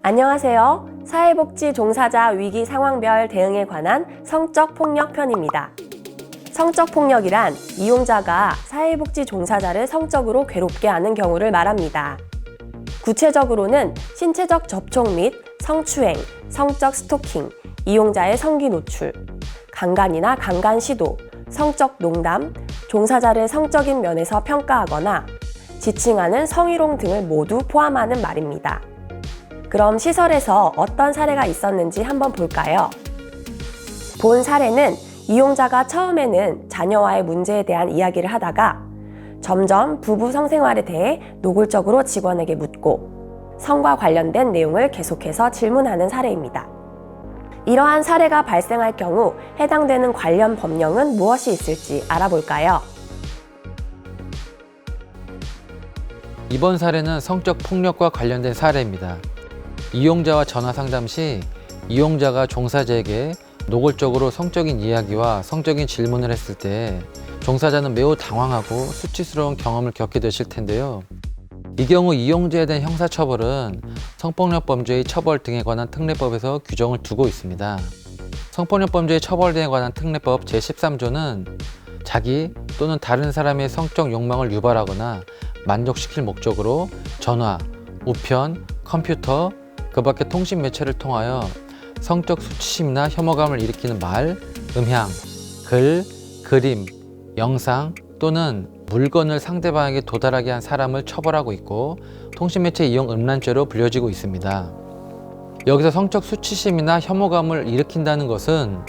안녕하세요. 사회복지 종사자 위기 상황별 대응에 관한 성적 폭력 편입니다. 성적 폭력이란 이용자가 사회복지 종사자를 성적으로 괴롭게 하는 경우를 말합니다. 구체적으로는 신체적 접촉 및 성추행, 성적 스토킹, 이용자의 성기 노출, 강간이나 강간 시도, 성적 농담, 종사자를 성적인 면에서 평가하거나 지칭하는 성희롱 등을 모두 포함하는 말입니다. 그럼 시설에서 어떤 사례가 있었는지 한번 볼까요? 본 사례는 이용자가 처음에는 자녀와의 문제에 대한 이야기를 하다가 점점 부부 성생활에 대해 노골적으로 직원에게 묻고 성과 관련된 내용을 계속해서 질문하는 사례입니다. 이러한 사례가 발생할 경우 해당되는 관련 법령은 무엇이 있을지 알아볼까요? 이번 사례는 성적 폭력과 관련된 사례입니다. 이용자와 전화 상담 시 이용자가 종사자에게 노골적으로 성적인 이야기와 성적인 질문을 했을 때 종사자는 매우 당황하고 수치스러운 경험을 겪게 되실 텐데요. 이 경우 이용자에 대한 형사처벌은 성폭력범죄의 처벌 등에 관한 특례법에서 규정을 두고 있습니다. 성폭력범죄의 처벌 등에 관한 특례법 제13조는 자기 또는 다른 사람의 성적 욕망을 유발하거나 만족시킬 목적으로 전화, 우편, 컴퓨터, 그 밖의 통신 매체를 통하여 성적 수치심이나 혐오감을 일으키는 말, 음향, 글, 그림, 영상 또는 물건을 상대방에게 도달하게 한 사람을 처벌하고 있고 통신매체 이용 음란죄로 불려지고 있습니다. 여기서 성적 수치심이나 혐오감을 일으킨다는 것은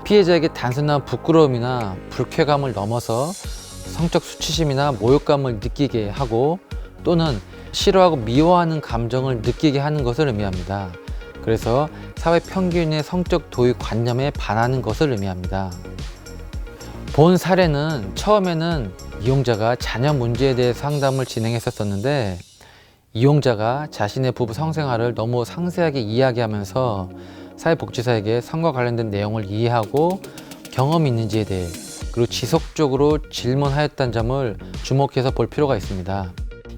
피해자에게 단순한 부끄러움이나 불쾌감을 넘어서 성적 수치심이나 모욕감을 느끼게 하고 또는 싫어하고 미워하는 감정을 느끼게 하는 것을 의미합니다. 그래서 사회 평균의 성적 도유 관념에 반하는 것을 의미합니다. 본 사례는 처음에는 이용자가 자녀 문제에 대해 상담을 진행했었는데 이용자가 자신의 부부 성생활을 너무 상세하게 이야기하면서 사회복지사에게 성과 관련된 내용을 이해하고 경험이 있는지에 대해 그리고 지속적으로 질문하였다는 점을 주목해서 볼 필요가 있습니다.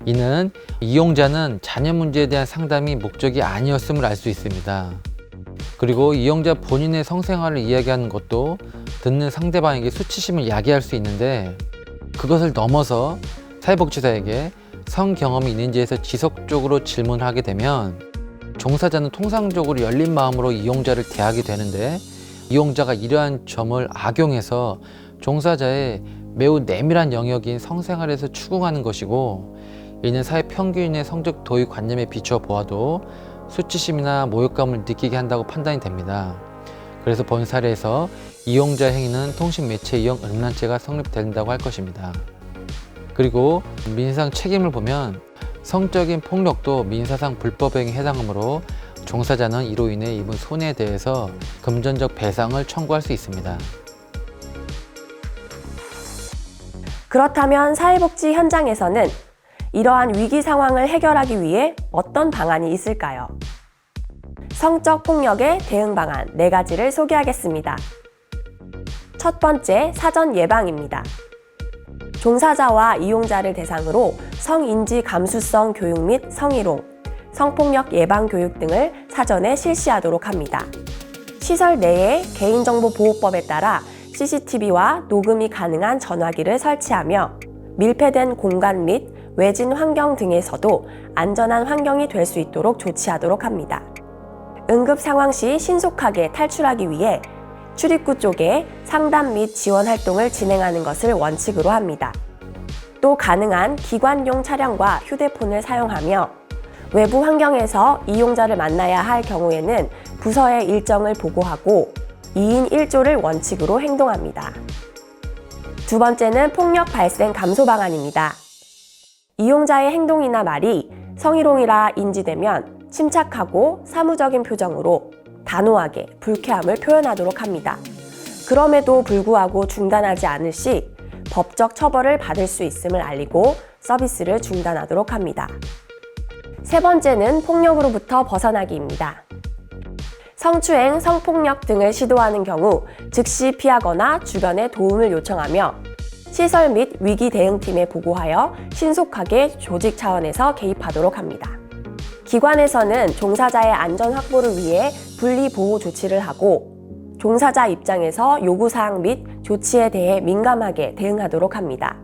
이는 이용자는 자녀 문제에 대한 상담이 목적이 아니었음을 알 수 있습니다. 그리고 이용자 본인의 성생활을 이야기하는 것도 듣는 상대방에게 수치심을 야기할 수 있는데 그것을 넘어서 사회복지사에게 성 경험이 있는지에서 지속적으로 질문을 하게 되면 종사자는 통상적으로 열린 마음으로 이용자를 대하게 되는데 이용자가 이러한 점을 악용해서 종사자의 매우 내밀한 영역인 성생활에서 추궁하는 것이고 이는 사회 평균의 성적 도유 관념에 비추어 보아도 수치심이나 모욕감을 느끼게 한다고 판단이 됩니다. 그래서 본 사례에서 이용자 행위는 통신매체 이용 음란죄가 성립된다고 할 것입니다. 그리고 민사상 책임을 보면 성적인 폭력도 민사상 불법행위에 해당하므로 종사자는 이로 인해 입은 손해에 대해서 금전적 배상을 청구할 수 있습니다. 그렇다면 사회복지 현장에서는 이러한 위기 상황을 해결하기 위해 어떤 방안이 있을까요? 성적 폭력의 대응 방안 4가지를 소개하겠습니다. 첫 번째, 사전 예방입니다. 종사자와 이용자를 대상으로 성인지 감수성 교육 및 성희롱, 성폭력 예방 교육 등을 사전에 실시하도록 합니다. 시설 내에 개인정보보호법에 따라 CCTV와 녹음이 가능한 전화기를 설치하며 밀폐된 공간 및 외진 환경 등에서도 안전한 환경이 될 수 있도록 조치하도록 합니다. 응급 상황 시 신속하게 탈출하기 위해 출입구 쪽에 상담 및 지원 활동을 진행하는 것을 원칙으로 합니다. 또 가능한 기관용 차량과 휴대폰을 사용하며 외부 환경에서 이용자를 만나야 할 경우에는 부서의 일정을 보고하고 2인 1조를 원칙으로 행동합니다. 두 번째는 폭력 발생 감소 방안입니다. 이용자의 행동이나 말이 성희롱이라 인지되면 침착하고 사무적인 표정으로 단호하게 불쾌함을 표현하도록 합니다. 그럼에도 불구하고 중단하지 않을 시 법적 처벌을 받을 수 있음을 알리고 서비스를 중단하도록 합니다. 세 번째는 폭력으로부터 벗어나기입니다. 성추행, 성폭력 등을 시도하는 경우 즉시 피하거나 주변에 도움을 요청하며 시설 및 위기 대응팀에 보고하여 신속하게 조직 차원에서 개입하도록 합니다. 기관에서는 종사자의 안전 확보를 위해 분리 보호 조치를 하고 종사자 입장에서 요구사항 및 조치에 대해 민감하게 대응하도록 합니다.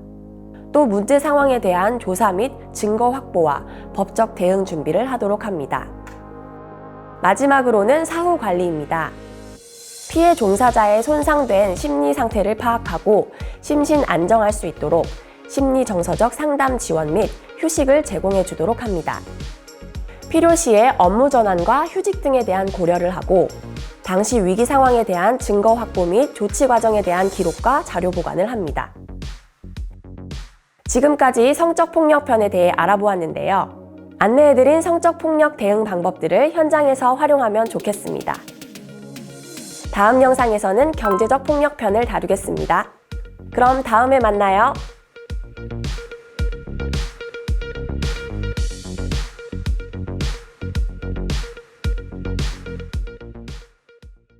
또 문제 상황에 대한 조사 및 증거 확보와 법적 대응 준비를 하도록 합니다. 마지막으로는 사후 관리입니다. 피해 종사자의 손상된 심리 상태를 파악하고 심신 안정할 수 있도록 심리 정서적 상담 지원 및 휴식을 제공해 주도록 합니다. 필요시에 업무 전환과 휴직 등에 대한 고려를 하고 당시 위기 상황에 대한 증거 확보 및 조치 과정에 대한 기록과 자료 보관을 합니다. 지금까지 성적폭력 편에 대해 알아보았는데요. 안내해드린 성적폭력 대응 방법들을 현장에서 활용하면 좋겠습니다. 다음 영상에서는 경제적 폭력 편을 다루겠습니다. 그럼 다음에 만나요.